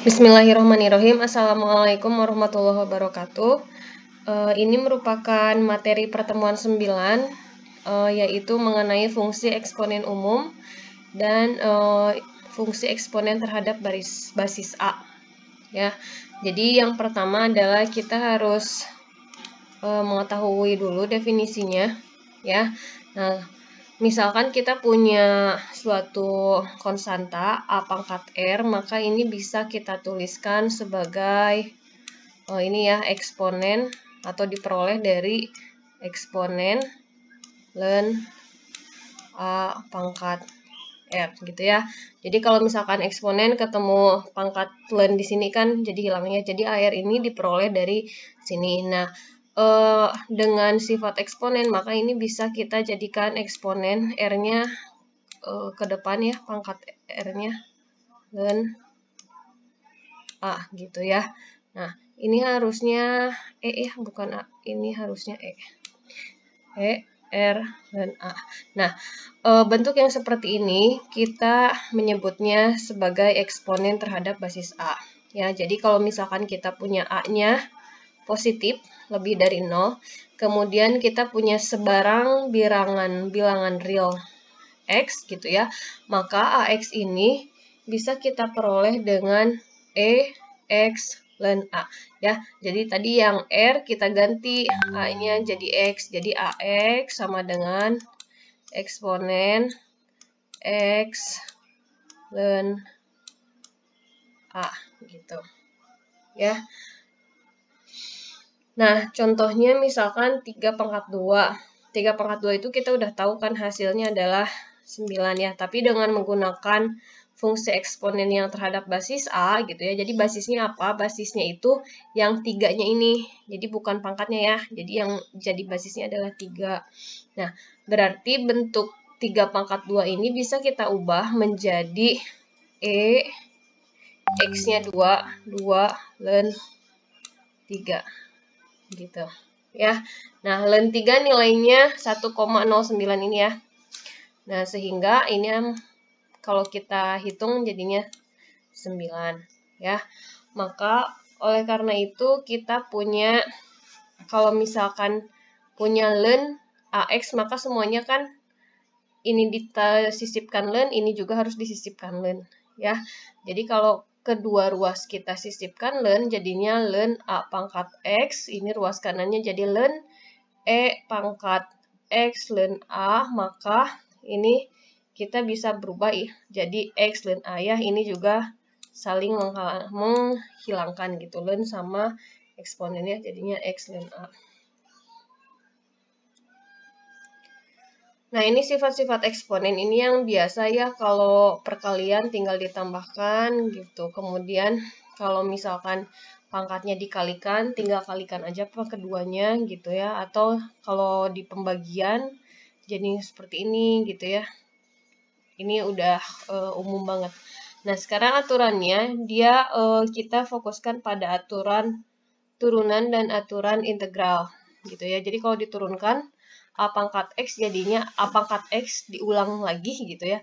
Bismillahirrahmanirrahim. Assalamualaikum warahmatullahi wabarakatuh. Ini merupakan materi pertemuan 9, yaitu mengenai fungsi eksponen umum dan fungsi eksponen terhadap basis A. Ya, jadi yang pertama adalah kita harus mengetahui dulu definisinya. Ya, nah. Misalkan kita punya suatu konstanta A pangkat R, maka ini bisa kita tuliskan sebagai ini ya, eksponen atau diperoleh dari eksponen ln A pangkat R gitu ya. Jadi kalau misalkan eksponen ketemu pangkat ln di sini kan jadi hilangnya. Jadi AR ini diperoleh dari sini. Nah, dengan sifat eksponen, maka ini bisa kita jadikan eksponen R-nya ke depan ya, pangkat R-nya ln A gitu ya. Nah, ini harusnya ya, bukan A, ini harusnya R ln A. Nah, bentuk yang seperti ini kita menyebutnya sebagai eksponen terhadap basis A. Ya, jadi kalau misalkan kita punya A-nya positif lebih dari 0, kemudian kita punya sebarang bilangan real X gitu ya, maka AX ini bisa kita peroleh dengan X ln A ya. Jadi tadi yang R kita ganti A-nya jadi X, jadi AX sama dengan eksponen X ln A gitu ya. Nah, contohnya misalkan 3 pangkat 2. 3 pangkat 2 itu kita udah tahu kan hasilnya adalah 9 ya. Tapi dengan menggunakan fungsi eksponen yang terhadap basis A gitu ya. Jadi basisnya apa? Basisnya itu yang 3-nya ini. Jadi bukan pangkatnya ya. Jadi yang jadi basisnya adalah 3. Nah, berarti bentuk 3 pangkat 2 ini bisa kita ubah menjadi X-nya 2 ln 3. Gitu ya. Nah, ln 3 nilainya 1,09 ini ya. Nah, sehingga ini kalau kita hitung jadinya 9 ya. Maka oleh karena itu kita punya, kalau misalkan punya ln AX, maka semuanya kan ini disisipkan ln, ini juga harus disisipkan ln ya. Jadi kalau kedua ruas kita sisipkan ln, jadinya ln A pangkat X, ini ruas kanannya jadi ln E pangkat X ln A, maka ini kita bisa berubah ya, jadi X ln A ya. Ini juga saling menghilangkan gitu, ln sama eksponennya jadinya X ln A. Nah, ini sifat-sifat eksponen ini yang biasa ya, kalau perkalian tinggal ditambahkan gitu. Kemudian kalau misalkan pangkatnya dikalikan, tinggal kalikan aja keduanya gitu ya. Atau kalau di pembagian jadi seperti ini gitu ya. Ini udah umum banget. Nah, sekarang aturannya dia kita fokuskan pada aturan turunan dan aturan integral gitu ya. Jadi kalau diturunkan A pangkat X jadinya A pangkat X diulang lagi gitu ya,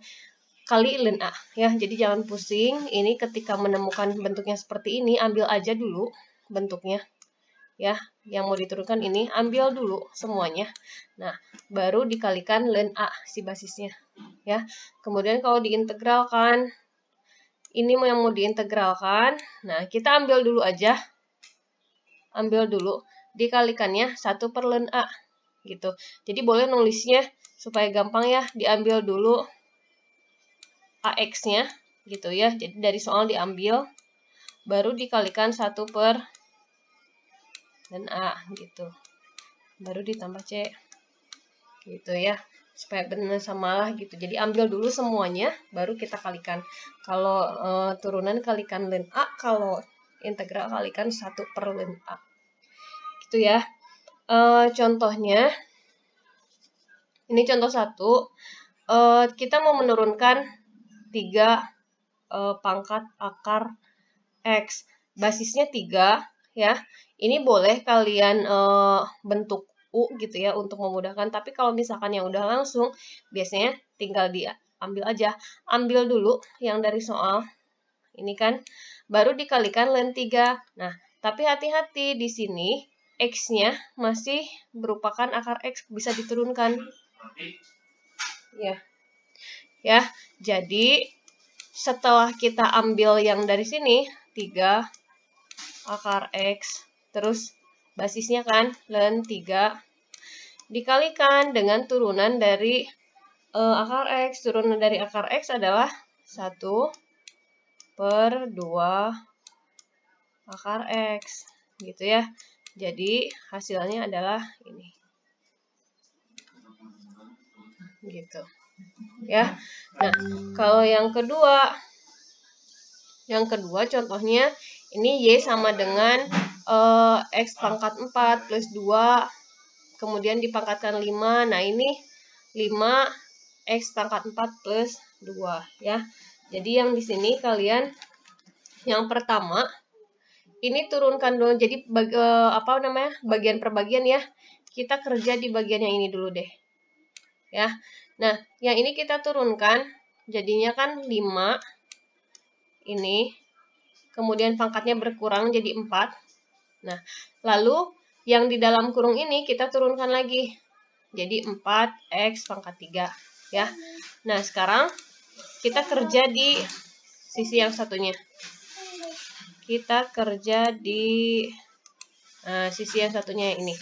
kali ln A ya. Jadi jangan pusing, ini ketika menemukan bentuknya seperti ini, ambil aja dulu bentuknya ya. Yang mau diturunkan ini ambil dulu semuanya. Nah, baru dikalikan ln A si basisnya ya. Kemudian kalau diintegralkan, ini yang mau diintegralkan, nah kita ambil dulu aja, ambil dulu dikalikannya 1 per ln A gitu. Jadi boleh nulisnya supaya gampang ya, diambil dulu AX-nya gitu ya. Jadi dari soal diambil, baru dikalikan 1 per ln A gitu. Baru ditambah C gitu ya. Supaya benar samalah gitu. Jadi ambil dulu semuanya, baru kita kalikan. Kalau turunan kalikan ln A, kalau integral kalikan 1 per ln A. Gitu ya. Contohnya, ini contoh 1, kita mau menurunkan 3 pangkat akar X, basisnya 3 ya. Ini boleh kalian bentuk U gitu ya untuk memudahkan, tapi kalau misalkan yang udah langsung, biasanya tinggal diambil aja. Ambil dulu yang dari soal, ini kan baru dikalikan ln 3. Nah, tapi hati-hati di sini X-nya masih merupakan akar X, bisa diturunkan. Ya, jadi setelah kita ambil yang dari sini, 3 akar X, terus basisnya kan ln 3, dikalikan dengan turunan dari akar X. Turunan dari akar X adalah 1/2 akar X, gitu ya. Jadi hasilnya adalah ini, gitu ya. Nah, kalau yang kedua contohnya ini Y sama dengan X pangkat 4 plus 2, kemudian dipangkatkan 5. Nah, ini 5 X pangkat 4 plus 2 ya. Jadi yang di sini kalian yang pertama ini turunkan dulu. Jadi bagian per bagian ya. Kita kerja di bagian yang ini dulu deh. Ya. Nah, yang ini kita turunkan, jadinya kan 5 ini. Kemudian pangkatnya berkurang jadi 4. Nah, lalu yang di dalam kurung ini kita turunkan lagi. Jadi 4X pangkat 3 ya. Nah, sekarang kita kerja di sisi yang satunya. Kita kerja di sisi yang satunya yang ini.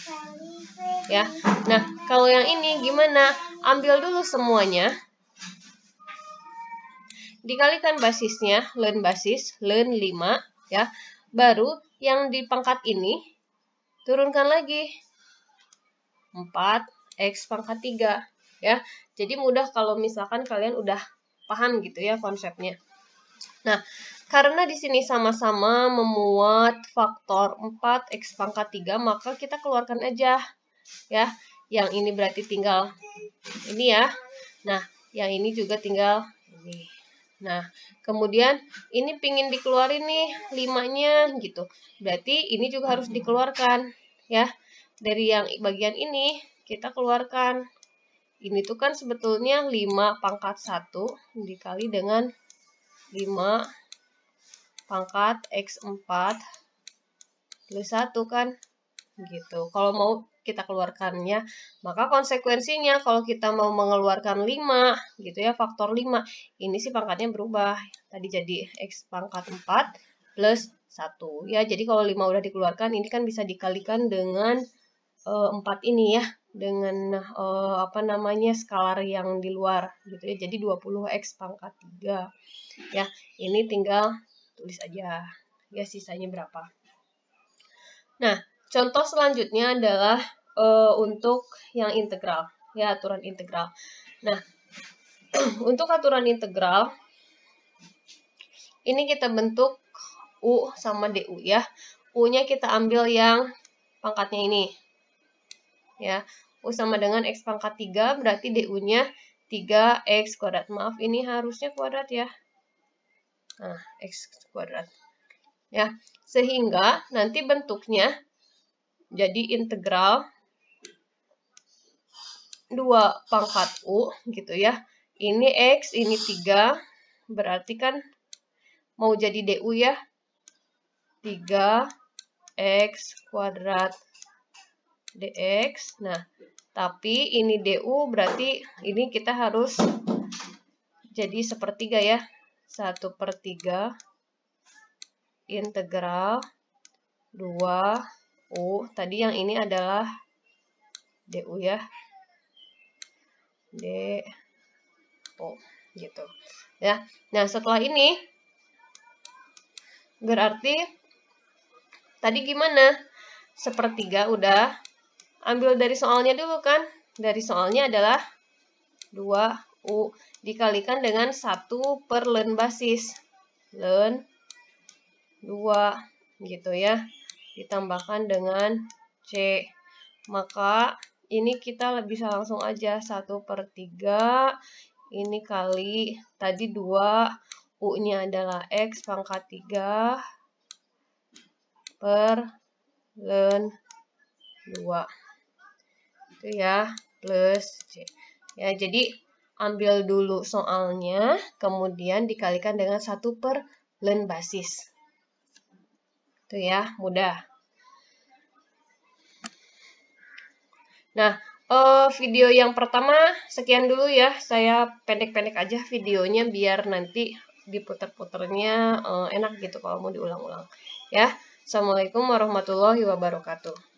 Ya. Nah, kalau yang ini gimana? Ambil dulu semuanya. Dikalikan basisnya, ln basis, ln 5 ya. Baru yang di pangkat ini turunkan lagi 4X pangkat 3 ya. Jadi mudah kalau misalkan kalian udah paham gitu ya konsepnya. Nah, karena di sini sama-sama memuat faktor 4X pangkat 3, maka kita keluarkan aja ya. Yang ini berarti tinggal ini ya. Nah, yang ini juga tinggal ini. Nah, kemudian ini pingin dikeluarin nih 5-nya gitu. Berarti ini juga harus dikeluarkan ya. Dari yang bagian ini kita keluarkan. Ini tuh kan sebetulnya 5 pangkat 1 dikali dengan 5 pangkat X4 plus 1 kan. Gitu. Kalau mau kita keluarkannya, maka konsekuensinya kalau kita mau mengeluarkan 5 gitu ya, faktor 5, ini sih pangkatnya berubah. Tadi jadi X pangkat 4 plus 1 ya. Jadi kalau 5 udah dikeluarkan, ini kan bisa dikalikan dengan 4 ini ya, dengan skalar yang di luar gitu ya. Jadi 20X pangkat 3 ya. Ini tinggal tulis aja ya sisanya berapa. Nah, contoh selanjutnya adalah untuk yang integral ya, aturan integral. Nah, untuk aturan integral ini kita bentuk U sama DU ya. U-nya kita ambil yang pangkatnya ini. Ya, U sama dengan X pangkat 3, berarti DU-nya 3X kuadrat. Maaf, ini harusnya kuadrat ya. Nah, X kuadrat. Ya, sehingga nanti bentuknya jadi integral 2 pangkat U gitu ya. Ini X, ini 3, berarti kan mau jadi DU ya. 3X kuadrat dx. Nah, tapi ini DU berarti ini kita harus jadi sepertiga ya. 1/3 integral 2U. Tadi yang ini adalah DU ya. DU gitu. Ya. Nah, setelah ini berarti tadi gimana? Sepertiga udah. Ambil dari soalnya dulu kan. Dari soalnya adalah 2U dikalikan dengan 1 per ln basis. Ln 2 gitu ya. Ditambahkan dengan C. Maka ini kita bisa langsung aja 1/3 ini kali tadi 2 U-nya adalah X pangkat 3 per ln 2 itu ya, plus C ya. Jadi ambil dulu soalnya, kemudian dikalikan dengan 1 per ln basis Tuh ya, mudah. Nah, video yang pertama sekian dulu ya. Saya pendek-pendek aja videonya biar nanti diputar-putarnya enak gitu kalau mau diulang-ulang. Ya, Assalamualaikum warahmatullahi wabarakatuh.